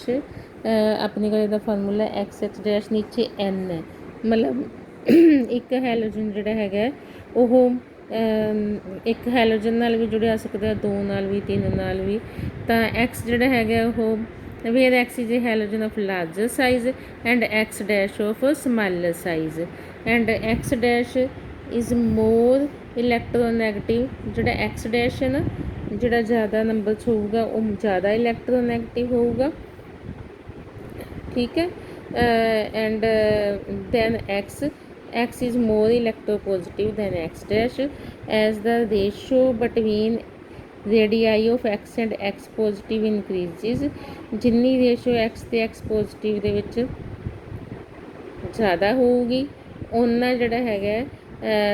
अपने को ਇਹਦਾ फार्मूला XX डैश नीचे N है, मतलब एक हैलोजन ਜਿਹੜਾ ਹੈਗਾ ਉਹ ਇੱਕ ਹੈਲੋਜਨ ਨਾਲ ਵੀ ਜੁੜਿਆ ਸਕਦਾ, 2 ਨਾਲ ਵੀ, 3 ਨਾਲ ਵੀ। ਤਾਂ X ਜਿਹੜਾ ਹੈਗਾ ਉਹ where X is a halogen of larger size and X dash of smaller size and X dash is more electronegative. ਜਿਹੜਾ X डैश है ना, ਜਿਹੜਾ ज़्यादा नंबर 'ਚ ਹੋਊਗਾ ਉਹ ज़्यादा इलैक्ट्रोनैगेटिव ਹੋਊਗਾ। ठीक है, and then X is more electropositive than X dash as the ratio between radii of X and X positive increases। जिन्नी रेशो X ਤੇ X पॉजिटिव ਦੇ ਵਿੱਚ ज़्यादा ਹੋਊਗੀ उन्ना ਜਿਹੜਾ ਹੈਗਾ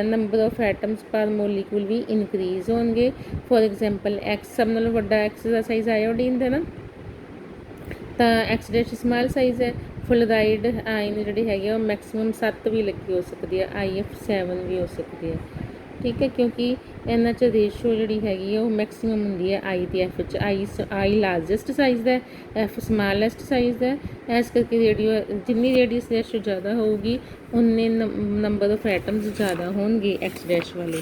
नंबर ऑफ एटम्स पर मोलीक्यूल भी इनक्रीज होंगे। फॉर एग्जाम्पल X सब नालों वड्डा X का साइज़ आयोडीन का ना, तो X डैश स्मॉल साइज़ है। फ्लोराइड आयन जी है मैक्सीमम 7 भी लगी हो सकती है, IF7 भी हो सकती है। ठीक है, क्योंकि इन्हां च रेशो जी हैगी वो मैक्सीमम होंगी है I ते F च। आई लार्जेस्ट साइज़ है, F स्मॉलेस्ट साइज़ है, इस करके रेडियो जिन्नी रेडियस रेशो ज़्यादा होगी उन्ने नंबर ऑफ एटम्स ज़्यादा होंगे X डैश वाले।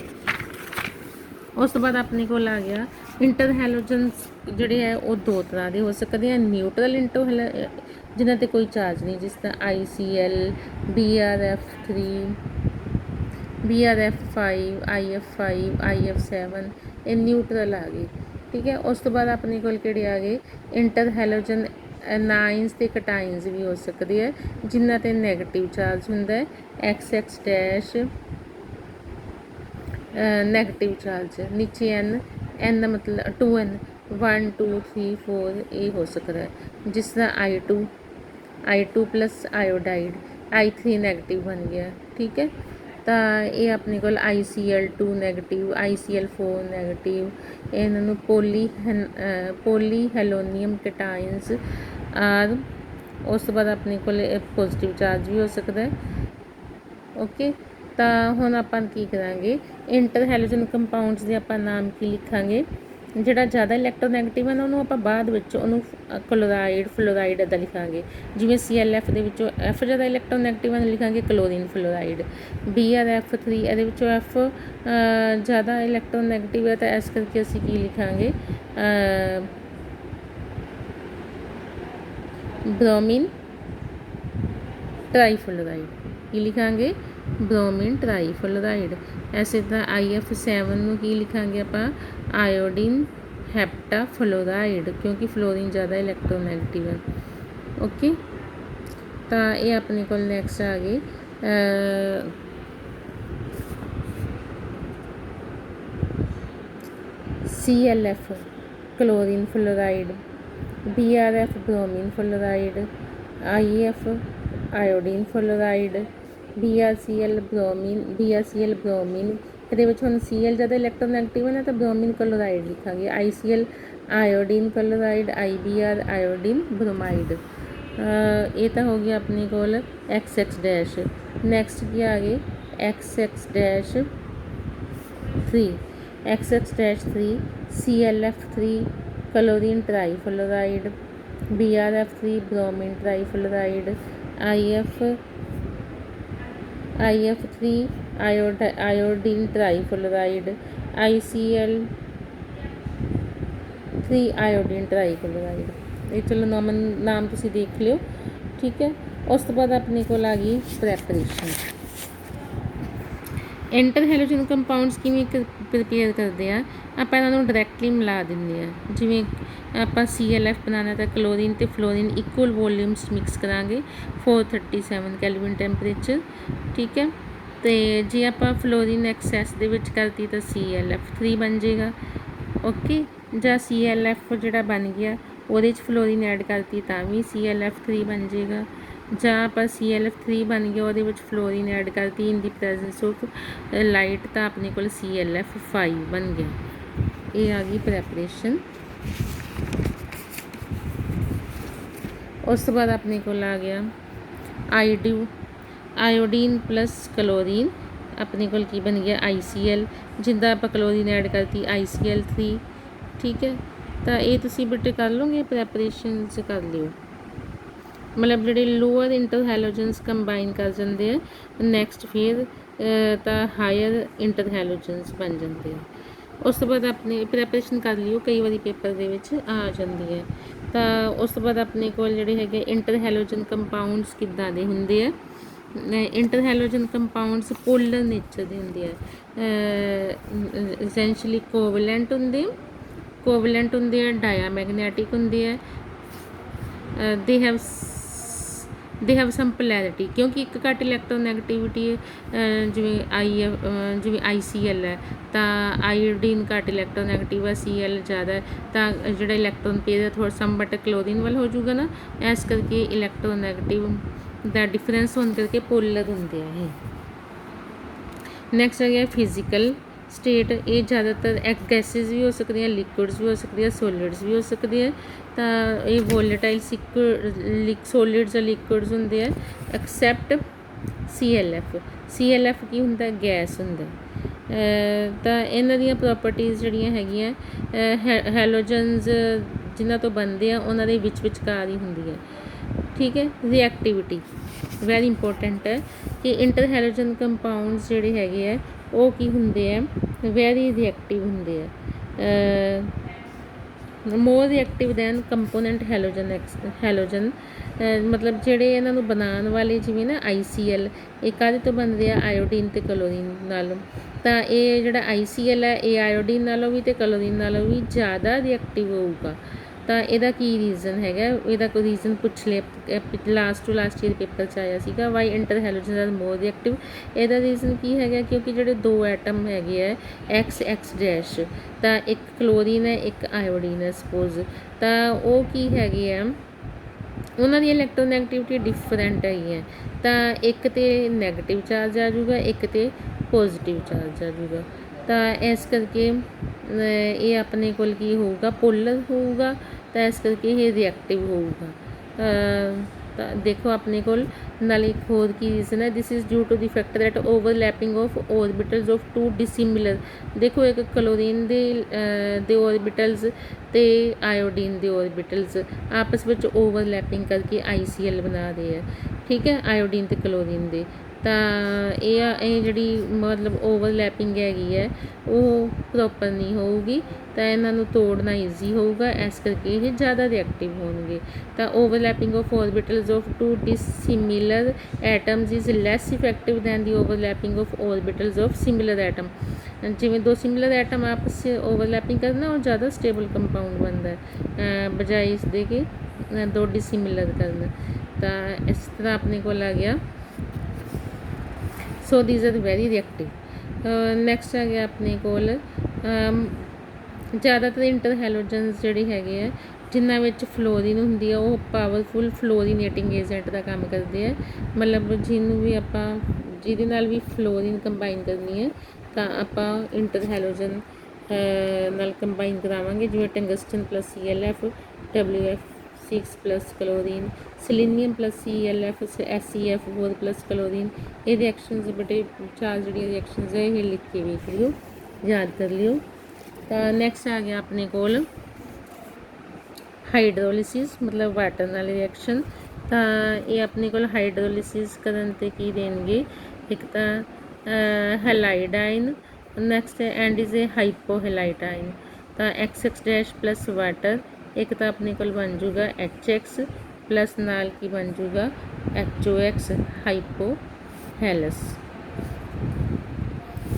उस तो बाद अपने को आ गया इंटर हैलोजनस जोड़े है वो 2 तरह के हो सकते हैं। न्यूट्रल इंटर जिन्हों पर कोई चार्ज नहीं, जिस तरह ICl, BrF3, BrF5, IF5, IF7 ये न्यूट्रल आ गए। ठीक है, उस तो बाद अपने को आ गए इंटर हैलोजन एनाइंस ते कटाइंस भी हो सकती है जिन्हों पर नैगेटिव चार्ज होंगे XX डैश नैगेटिव चार्ज, नीचे N मतलब 2N 1 2 3 4 ये हो सकता है, जिस तरह I2 plus iodide I3 negative बन गया। ठीक है, तो ये अपने को ICl2 नैगेटिव, ICl4 नैगेटिव, इन्हों पोली हैलोनियम कैटाइंस आर। उस तो बाद अपने को पॉजिटिव चार्ज भी हो सकता है। ओके, तो हुण आपां की करांगे इंटर हैलोजन कंपाउंड्स के आपां नाम की लिखांगे। ਜਿਹੜਾ ज़्यादा इलैक्ट्रोनैगेटिव है ना उन्होंने आप बाद ਵਿੱਚ ਉਹਨੂੰ क्लोराइड फ्लोराइड इदा लिखांगे। जिवें ClF ਦੇ ਵਿੱਚੋਂ F ज़्यादा इलैक्ट्रोनैगेटिव है लिखांगे क्लोरीन फ्लोराइड। BrF3 ਇਹਦੇ ਵਿੱਚੋਂ F ज़्यादा इलैक्ट्रोनैगेटिव है, तो इस करके ਅਸੀਂ ਕੀ ਲਿਖਾਂਗੇ ब्रोमीन ट्राईफ्लोराइड। की लिखांगे ब्रोमीन ट्राईफ्लोराइड। इसे तरह IF7 ਨੂੰ ਕੀ ਲਿਖਾਂਗੇ ਆਪਾਂ आयोडीन हेप्टाफ्लोराइड, क्योंकि फ्लोरीन ज़्यादा इलैक्ट्रोनैगेटिव है। ओके, तो ये अपने को नैक्सट आ गई ClF chlorine fluoride. BRF bromine fluoride, IF iodine fluoride, BRCl bromine ਇਹਦੇ ਵਿੱਚ ਹੁਣ Cl ਜ਼ਿਆਦਾ ਇਲੈਕਟ੍ਰੋਨੈਗੇਟਿਵ ਹੈ ਨਾ ਤਾਂ ਬ੍ਰੋਮੀਨ ਕਲੋਰਾਈਡ ਲਿਖਾਂਗੇ, ICl iodine chloride, IBr iodine bromide. ਇਹ ਤਾਂ ਹੋ ਗਿਆ ਆਪਣੇ ਕੋਲ XX ਡੈਸ਼। ਨੈਕਸਟ ਕੀ ਆ ਗਏ XX dash 3, XX dash 3 ClF3 chlorine trifluoride, BRF3 bromine trifluoride, IF3 iodine trifluoride, ICl3 iodine trifluoride। ਇਹ ਚਲੋ ਨਾਮ ਤੁਸੀਂ ਦੇਖ ਲਿਓ, ਠੀਕ ਹੈ। ਉਸ ਤੋਂ ਬਾਅਦ ਆਪਣੇ ਕੋਲ ਆ ਗਈ ਪ੍ਰੈਪਰੇਸ਼ਨ। ਇੰਟਰ ਹੈਲੋਜਨ ਕੰਪਾਊਂਡਸ ਕਿਵੇਂ ਪ੍ਰੀਪੇਅਰ ਕਰਦੇ ਆ, ਆਪਾਂ ਇਹਨਾਂ ਨੂੰ ਡਾਇਰੈਕਟਲੀ ਮਿਲਾ ਦਿੰਦੇ ਆ। ਜਿਵੇਂ ਆਪਾਂ ClF ਬਣਾਉਣਾ ਤਾਂ ਕਲੋਰੀਨ ਅਤੇ ਫਲੋਰੀਨ ਇਕੁਅਲ ਵੋਲੀਅਮਸ ਮਿਕਸ ਕਰਾਂਗੇ 437 ਕੈਲਵਿਨ ਟੈਂਪਰੇਚਰ, ਠੀਕ ਹੈ। ਅਤੇ ਜੇ ਆਪਾਂ ਫਲੋਰੀਨ ਐਕਸੈਸ ਦੇ ਵਿੱਚ ਕਰਤੀ ਤਾਂ ClF3 ਬਣ ਜਾਏਗਾ, ਓਕੇ। ਜਾਂ ClF ਜਿਹੜਾ ਬਣ ਗਿਆ ਉਹਦੇ 'ਚ ਫਲੋਰੀਨ ਐਡ ਕਰਤੀ ਤਾਂ ਵੀ ClF3 ਬਣ ਜਾਏਗਾ। ਜਾਂ ਆਪਾਂ ClF3 ਬਣ ਗਿਆ ਉਹਦੇ ਵਿੱਚ ਫਲੋਰੀਨ ਐਡ ਕਰਤੀ ਇਨ ਦੀ ਪ੍ਰੈਜ਼ੈਂਸ ਆਫ ਲਾਈਟ ਤਾਂ ਆਪਣੇ ਕੋਲ ClF5 ਬਣ ਗਿਆ। ਇਹ ਆ ਗਈ ਪ੍ਰੈਪਰੇਸ਼ਨ। ਉਸ ਤੋਂ ਬਾਅਦ ਆਪਣੇ ਕੋਲ ਆ ਗਿਆ ਆਇਓਡੀਨ ਪਲਸ ਕਲੋਰੀਨ, ਆਪਣੇ ਕੋਲ ਕੀ ਬਣ ਗਿਆ ICl, ਜਿੱਦਾਂ ਆਪਾਂ ਕਲੋਰੀਨ ਐਡ ਕਰਤੀ ICl3, ਠੀਕ ਹੈ। ਤਾਂ ਇਹ ਤੁਸੀਂ ਬੇਟੇ ਕਰ ਲਓਗੇ, ਪ੍ਰੈਪਰੇਸ਼ਨਸ ਕਰ ਲਿਓ। ਮਤਲਬ ਜਿਹੜੇ ਲੋਅਰ ਇੰਟਰ ਹੈਲੋਜਨਸ ਕੰਬਾਈਨ ਕਰ ਜਾਂਦੇ ਆ ਨੈਕਸਟ ਫਿਰ ਤਾਂ ਹਾਇਰ ਇੰਟਰ ਹੈਲੋਜਨਸ ਬਣ ਜਾਂਦੇ ਆ। ਉਸ ਤੋਂ ਬਾਅਦ ਆਪਣੇ ਪ੍ਰੈਪਰੇਸ਼ਨ ਕਰ ਲਿਓ, ਕਈ ਵਾਰੀ ਪੇਪਰ ਦੇ ਵਿੱਚ ਆ ਜਾਂਦੀ ਹੈ। ਤਾਂ ਉਸ ਤੋਂ ਬਾਅਦ ਆਪਣੇ ਕੋਲ ਜਿਹੜੇ ਹੈਗੇ ਇੰਟਰ ਹੈਲੋਜਨ ਕੰਪਾਊਂਡਸ ਕਿੱਦਾਂ ਦੇ ਹੁੰਦੇ ਆ। Inter halogen compounds polar nature ਦੇ ਹੁੰਦੇ ਆ, ਐਸੈਂਸ਼ਲੀ ਕੋਵਲੈਂਟ ਹੁੰਦੇ ਆ, ਡਾਇਆਮੈਗਨੈਟਿਕ ਹੁੰਦੇ ਆ, ਦੇ ਹੈਵ ਸਮ ਪੋਲੈਰਿਟੀ, ਕਿਉਂਕਿ ਇੱਕ ਘੱਟ ਇਲੈਕਟ੍ਰੋਨੈਗੇਟਿਵਿਟੀ ਜਿਵੇਂ ICl ਹੈ ਤਾਂ ਆਇਓਡੀਨ ਘੱਟ ਇਲੈਕਟ੍ਰੋਨੈਗੇਟਿਵ ਹੈ, Cl ਜ਼ਿਆਦਾ ਤਾਂ ਜਿਹੜਾ ਇਲੈਕਟ੍ਰੋਨ ਪੇਅਰ ਥੋੜ੍ਹਾ ਸਮਬਟ ਕਲੋਰੀਨ ਵੱਲ ਹੋ ਜਾਊਗਾ ਨਾ, ਇਸ ਕਰਕੇ ਇਲੈਕਟ੍ਰੋਨੈਗੇਟਿਵ ਦਾ ਡਿਫਰੈਂਸ ਹੋਣ ਕਰਕੇ ਪੋਲਰ ਹੁੰਦੇ ਆ ਇਹ। ਨੈਕਸਟ ਆ ਗਿਆ ਫਿਜ਼ੀਕਲ ਸਟੇਟ। ਇਹ ਜ਼ਿਆਦਾਤਰ ਗੈਸਿਸ ਵੀ ਹੋ ਸਕਦੀਆਂ, ਲਿਕੁਇਡਸ ਵੀ ਹੋ ਸਕਦੀਆਂ, ਸੋਲਿਡਸ ਵੀ ਹੋ ਸਕਦੇ ਆ। ਤਾਂ ਇਹ ਵੋਲੇਟਾਈਲ ਸੋਲਿਡਸ ਜਾਂ ਲਿਕੁਇਡਸ ਹੁੰਦੇ ਆ ਐਕਸੈਪਟ ClF ਕੀ ਹੁੰਦਾ, ਗੈਸ ਹੁੰਦਾ। ਤਾਂ ਇਹਨਾਂ ਦੀਆਂ ਪ੍ਰੋਪਰਟੀਜ਼ ਜਿਹੜੀਆਂ ਹੈਗੀਆਂ ਹੈਲੋਜਨਸ ਜਿਨ੍ਹਾਂ ਤੋਂ ਬਣਦੇ ਆ ਉਹਨਾਂ ਦੇ ਵਿਚਕਾਰ ਹੀ ਹੁੰਦੀ ਹੈ, ਠੀਕ ਹੈ। ਰਿਐਕਟਿਵਿਟੀ ਵੈਰੀ ਇੰਪੋਰਟੈਂਟ ਹੈ ਕਿ ਇੰਟਰ ਹੈਲੋਜਨ ਕੰਪਾਊਂਡਸ ਜਿਹੜੇ ਹੈਗੇ ਆ ਉਹ ਕੀ ਹੁੰਦੇ ਆ, ਵੈਰੀ ਰਿਐਕਟਿਵ ਹੁੰਦੇ ਆ, ਮੋਰ ਰਿਐਕਟਿਵ ਦੈਨ ਕੰਪੋਨੈਂਟ ਹੈਲੋਜਨ। ਮਤਲਬ ਜਿਹੜੇ ਇਹਨਾਂ ਨੂੰ ਬਣਾਉਣ ਵਾਲੇ ਜਿਵੇਂ ਨਾ ICl, ਇਹ ਕਾਹਦੇ ਤੋਂ ਬਣਦੇ ਆ, ਆਇਓਡੀਨ ਅਤੇ ਕਲੋਰੀਨ ਨਾਲੋਂ। ਤਾਂ ਇਹ ਜਿਹੜਾ ICl ਹੈ ਇਹ ਆਇਓਡੀਨ ਨਾਲੋਂ ਵੀ ਅਤੇ ਕਲੋਰੀਨ ਨਾਲੋਂ ਵੀ ਜ਼ਿਆਦਾ ਰਿਐਕਟਿਵ ਹੋਊਗਾ। ਤਾਂ ਇਹਦਾ ਕੀ ਰੀਜ਼ਨ ਹੈਗਾ, ਇਹਦਾ ਕੋਈ ਰੀਜ਼ਨ ਪੁੱਛ ਲਿਆ ਲਾਸਟ ਈਅਰ ਪੇਪਰ 'ਚ ਆਇਆ ਸੀਗਾ, why inter halogen are more reactive. ਇਹਦਾ ਰੀਜ਼ਨ ਕੀ ਹੈਗਾ, ਕਿਉਂਕਿ ਜਿਹੜੇ ਦੋ ਐਟਮ ਹੈਗੇ ਆ XX ਡੈਸ਼, ਤਾਂ ਇੱਕ ਕਲੋਰੀਨ ਹੈ ਇੱਕ ਆਇਓਡੀਨ ਹੈ ਸਪੋਜ਼, ਤਾਂ ਉਹ ਕੀ ਹੈਗੇ ਆ, ਉਹਨਾਂ ਦੀ ਇਲੈਕਟ੍ਰੋਨੈਗੇਟਿਵਿਟੀ ਡਿਫਰੈਂਟ ਹੈਗੀ ਹੈ। ਤਾਂ ਇੱਕ 'ਤੇ ਨੈਗੇਟਿਵ ਚਾਰਜ ਆ ਜਾਊਗਾ, ਇੱਕ 'ਤੇ ਪੋਜ਼ੀਟਿਵ ਚਾਰਜ ਆ ਜਾਊਗਾ। ਤਾਂ ਇਸ ਕਰਕੇ ਇਹ ਆਪਣੇ ਕੋਲ ਕੀ ਹੋਊਗਾ, ਪੋਲਰ ਹੋਊਗਾ, ਤਾਂ ਇਸ ਕਰਕੇ ਇਹ ਰਿਐਕਟਿਵ ਹੋਊਗਾ। ਤਾਂ ਦੇਖੋ ਆਪਣੇ ਕੋਲ ਨਾਲ ਇੱਕ ਹੋਰ ਕੀ ਰੀਜ਼ਨ ਹੈ, this is due to the fact that overlapping of orbitals of two dissimilar. ਦੇਖੋ ਇੱਕ ਕਲੋਰੀਨ ਦੇ ਓਰਬਿਟਲਸ ਅਤੇ ਆਇਓਡੀਨ ਦੇ ਓਰਬਿਟਲਸ ਆਪਸ ਵਿੱਚ ਓਵਰਲੈਪਿੰਗ ਕਰਕੇ ICl ਬਣਾ ਰਹੇ ਆ, ਠੀਕ ਹੈ, ਆਇਓਡੀਨ ਅਤੇ ਕਲੋਰੀਨ ਦੇ। ਤਾਂ ਇਹ ਜਿਹੜੀ ਮਤਲਬ ਓਵਰਲੈਪਿੰਗ ਹੈਗੀ ਹੈ ਉਹ ਪ੍ਰੋਪਰ ਨਹੀਂ ਹੋਊਗੀ, ਤਾਂ ਇਹਨਾਂ ਨੂੰ ਤੋੜਨਾ ਈਜ਼ੀ ਹੋਊਗਾ, ਇਸ ਕਰਕੇ ਇਹ ਜ਼ਿਆਦਾ ਰਿਐਕਟਿਵ ਹੋਣਗੇ। ਤਾਂ overlapping of orbitals of two dissimilar atoms is less effective than the overlapping of orbitals of similar atom. ਜਿਵੇਂ ਦੋ ਸਿਮਿਲਰ ਐਟਮ ਆਪਸ 'ਚ ਓਵਰਲੈਪਿੰਗ ਕਰਨਾ ਉਹ ਜ਼ਿਆਦਾ ਸਟੇਬਲ ਕੰਪਾਊਂਡ ਬਣਦਾ ਬਜਾਏ ਇਸ ਦੇ ਕਿ ਦੋ ਡਿਸਿਮਿਲਰ ਕਰਨਾ। ਤਾਂ ਇਸ ਤਰ੍ਹਾਂ ਆਪਣੇ ਕੋਲ ਆ ਗਿਆ, so these are very reactive. Next ਆ ਗਿਆ ਆਪਣੇ ਕੋਲ ਜ਼ਿਆਦਾਤਰ ਇੰਟਰ ਹੈਲੋਜਨਸ ਜਿਹੜੇ ਹੈਗੇ ਆ ਜਿਨ੍ਹਾਂ ਵਿੱਚ ਫਲੋਰੀਨ ਹੁੰਦੀ ਆ ਉਹ ਪਾਵਰਫੁਲ ਫਲੋਰੀਨੇਟਿੰਗ ਏਜੰਟ ਦਾ ਕੰਮ ਕਰਦੇ ਆ। ਮਤਲਬ ਜਿਹਨੂੰ ਵੀ ਆਪਾਂ ਜਿਹਦੇ ਨਾਲ ਵੀ ਫਲੋਰੀਨ ਕੰਬਾਈਨ ਕਰਨੀ ਹੈ ਤਾਂ ਆਪਾਂ ਇੰਟਰ ਹੈਲੋਜਨ ਨਾਲ ਕੰਬਾਈਨ ਕਰਾਵਾਂਗੇ, ਜਿਵੇਂ tungsten plus ClF, WF6 plus chlorine, selenium plus ClF, SeF4 plus chlorine. ਇਹ ਰਿਐਕਸ਼ਨਸ ਬੜੇ 4 ਜਿਹੜੀਆਂ ਰਿਐਕਸ਼ਨਸ ਹੈ ਇਹ ਲਿਖ ਕੇ ਵੇਖ ਲਿਓ, ਯਾਦ ਕਰ ਲਿਓ। ਤਾਂ ਨੈਕਸਟ ਆ ਗਿਆ ਆਪਣੇ ਕੋਲ ਹਾਈਡਰੋਲਿਸਿਸ, ਮਤਲਬ ਵਾਟਰ ਨਾਲ ਰਿਐਕਸ਼ਨ। ਤਾਂ ਇਹ ਆਪਣੇ ਕੋਲ ਹਾਈਡਰੋਲਿਸਿਸ ਕਰਨ 'ਤੇ ਕੀ ਦੇਣਗੇ, ਇੱਕ ਤਾਂ ਹੈਲਾਈਡਾਈਨ, ਨੈਕਸਟ ਐਂਡ ਇਜ਼ ਏ ਹਾਈਪੋਹੈਲਾਈਡਾਈਨ। ਤਾਂ XX- ਪਲੱਸ ਵਾਟਰ, ਇੱਕ ਤਾਂ ਆਪਣੇ ਕੋਲ ਬਣ ਜੂਗਾ HX ਪਲੱਸ ਨਾਲ ਕੀ ਬਣ ਜੂਗਾ HOX hypohalous.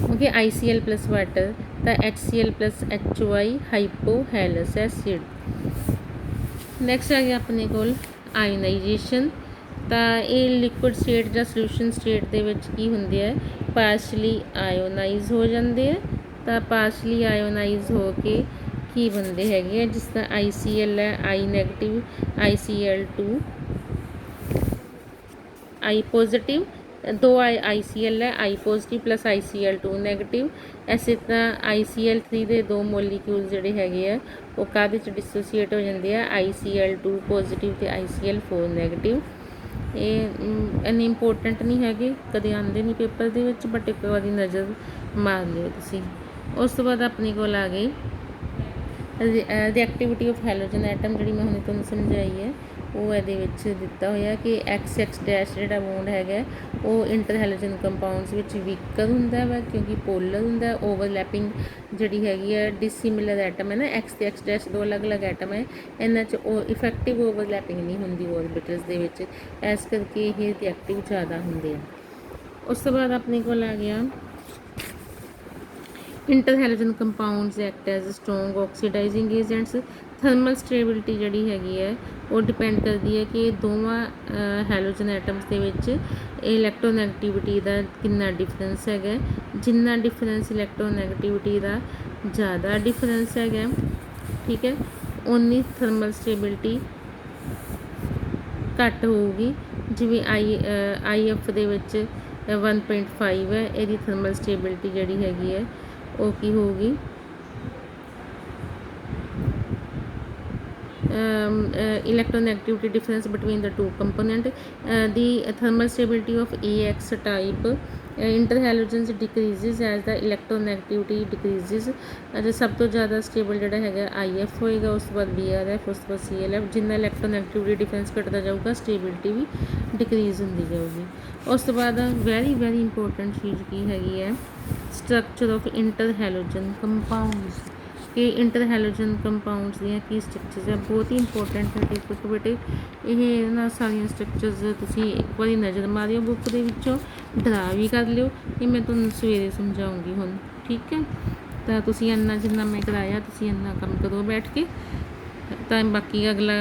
Okay, ICl plus water ਤਾਂ HCl plus HOI hypohalous acid. Next ਆ ਗਿਆ ਆਪਣੇ ਕੋਲ ਆਇਨਾਈਜੇਸ਼ਨ। ਤਾਂ ਇਹ ਲਿਕੁਇਡ ਸਟੇਟ ਜਾਂ ਸੋਲਿਊਸ਼ਨ ਸਟੇਟ ਦੇ ਵਿੱਚ ਕੀ ਹੁੰਦੇ ਆ, ਪਾਰਸ਼ਲੀ ਆਇਓਨਾਈਜ਼ ਹੋ ਜਾਂਦੇ ਆ। ਤਾਂ ਪਾਰਸ਼ਲੀ ਆਇਓਨਾਈਜ਼ ਹੋ ਕੇ ਕੀ ਬਣਦੇ ਹੈਗੇ ਆ, ਜਿਸ ਤਰ੍ਹਾਂ ICl ਹੈ I negative, ICl2 I positive, 2 ICl ਹੈ I positive plus ICl2 negative. ਇਸੇ ਤਰ੍ਹਾਂ ICl3 ਦੇ 2 ਮੋਲੀਕਿਊਲ ਜਿਹੜੇ ਹੈਗੇ ਆ ਉਹ ਕਾਹਦੇ 'ਚ ਡਿਸੋਸੀਏਟ ਹੋ ਜਾਂਦੇ ਆ, ICl2 ਪੋਜ਼ੀਟਿਵ ਅਤੇ ICl4 ਨੈਗੇਟਿਵ। ਇਹ ਇੰਨੇ ਇੰਪੋਰਟੈਂਟ ਨਹੀਂ ਹੈਗੇ, ਕਦੇ ਆਉਂਦੇ ਨਹੀਂ ਪੇਪਰ ਦੇ ਵਿੱਚ, ਬਟ ਇੱਕ ਵਾਰੀ ਨਜ਼ਰ ਮਾਰ ਲਿਓ ਤੁਸੀਂ। ਉਸ ਤੋਂ ਬਾਅਦ ਆਪਣੇ ਕੋਲ ਆ ਗਈ ਰਿਐਕਟੀਵਿਟੀ ਆਫ ਹੈਲੋਜਨ ਐਟਮ, ਜਿਹੜੀ ਮੈਂ ਹੁਣੇ ਤੁਹਾਨੂੰ ਸਮਝਾਈ ਹੈ ਉਹ ਇਹਦੇ ਵਿੱਚ ਦਿੱਤਾ ਹੋਇਆ ਕਿ XX- ਜਿਹੜਾ ਬੌਂਡ ਹੈਗਾ ਉਹ ਇੰਟਰ ਹੈਲੋਜਨ ਕੰਪਾਊਂਡਸ ਵਿੱਚ ਵੀਕਰ ਹੁੰਦਾ ਵਾ, ਕਿਉਂਕਿ ਪੋਲਰ ਹੁੰਦਾ। ਓਵਰਲੈਪਿੰਗ ਜਿਹੜੀ ਹੈਗੀ ਹੈ ਡਿਸਿਮਿਲਰ ਐਟਮ ਹੈ ਨਾ, X ਅਤੇ X- ਦੋ ਅਲੱਗ-ਅਲੱਗ ਐਟਮ ਹੈ, ਇਹਨਾਂ 'ਚ ਉਹ ਇਫੈਕਟਿਵ ਓਵਰਲੈਪਿੰਗ ਨਹੀਂ ਹੁੰਦੀ ਓਰਬਿਟਲਸ ਦੇ ਵਿੱਚ, ਇਸ ਕਰਕੇ ਇਹ ਰਿਐਕਟਿਵ ਜ਼ਿਆਦਾ ਹੁੰਦੇ ਆ। ਉਸ ਤੋਂ ਬਾਅਦ ਆਪਣੇ ਕੋਲ ਆ ਗਿਆ inter halogen compounds act as strong oxidizing agents. Thermal stability ਜਿਹੜੀ ਹੈਗੀ ਹੈ ਉਹ ਡਿਪੈਂਡ ਕਰਦੀ ਹੈ ਕਿ ਦੋਵਾਂ ਹੈਲੋਜਨ ਐਟਮਸ ਦੇ ਵਿੱਚ ਇਲੈਕਟ੍ਰੋਨੈਗੇਟਿਵਿਟੀ ਦਾ ਕਿੰਨਾ ਡਿਫਰੈਂਸ ਹੈਗਾ। ਜਿੰਨਾ ਡਿਫਰੈਂਸ ਇਲੈਕਟ੍ਰੋਨੈਗੇਟਿਵਿਟੀ ਦਾ ਜ਼ਿਆਦਾ ਡਿਫਰੈਂਸ ਹੈਗਾ, ਠੀਕ ਹੈ, ਓਨੀ ਥਰਮਲ ਸਟੇਬਿਲਿਟੀ ਘੱਟ ਹੋਊਗੀ। ਜਿਵੇਂ IF ਦੇ ਵਿੱਚ 1.5 ਹੈ, ਇਹਦੀ ਥਰਮਲ ਸਟੇਬਿਲਿਟੀ ਜਿਹੜੀ ਹੈਗੀ ਹੈ ਉਹ ਕੀ ਹੋਊਗੀ, electronegativity difference between the two component, the thermal stability of AX type interhalogens decreases as the electronegativity decreases। ਅਤੇ ਸਭ ਤੋਂ ਜ਼ਿਆਦਾ ਸਟੇਬਲ ਜਿਹੜਾ ਹੈਗਾ IF ਹੋਏਗਾ, ਉਸ ਤੋਂ ਬਾਅਦ BRF, ਉਸ ਤੋਂ ਬਾਅਦ ClF। ਜਿੰਨਾ ਇਲੈਕਟ੍ਰੋਨੈਗੇਟਿਵਿਟੀ ਡਿਫਰੈਂਸ ਘਟਦਾ ਜਾਊਗਾ ਸਟੇਬਿਲਿਟੀ ਵੀ ਡਿਕਰੀਜ਼ ਹੁੰਦੀ ਜਾਊਗੀ। ਉਸ ਤੋਂ ਬਾਅਦ ਵੈਰੀ ਇੰਪੋਰਟੈਂਟ ਚੀਜ਼ ਕੀ ਹੈਗੀ ਹੈ, structure of inter halogen compounds, ਕਿ ਇੰਟਰ ਹੈਲੋਜਨ ਕੰਪਾਊਂਡਸ ਦੀਆਂ ਕੀ ਸਟਰਕਚਰਸ ਹੈ, ਬਹੁਤ ਹੀ ਇੰਪੋਰਟੈਂਟ ਹੈ ਟੌਪਿਕ ਬੇਟੇ। ਇਹ ਇਹਨਾਂ ਸਾਰੀਆਂ ਸਟਰਕਚਰਸ ਤੁਸੀਂ ਇੱਕ ਵਾਰੀ ਨਜ਼ਰ ਮਾਰਿਓ ਬੁੱਕ ਦੇ ਵਿੱਚੋਂ, ਡਰਾ ਵੀ ਕਰ ਲਿਓ, ਇਹ ਮੈਂ ਤੁਹਾਨੂੰ ਸਵੇਰੇ ਸਮਝਾਉਂਗੀ ਹੁਣ, ਠੀਕ ਹੈ। ਤਾਂ ਤੁਸੀਂ ਇੰਨਾ ਜਿੰਨਾ ਮੈਂ ਕਰਾਇਆ ਤੁਸੀਂ ਇੰਨਾ ਕੰਮ ਕਰੋ ਬੈਠ ਕੇ। ਤਾਂ ਬਾਕੀ ਅਗਲਾ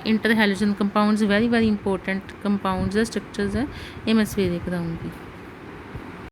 inter halogen compounds very important compounds ਹੈ, ਸਟਰਕਚਰਸ ਹੈ, ਇਹ ਮੈਂ ਸਵੇਰੇ ਕਰਾਉਂਗੀ।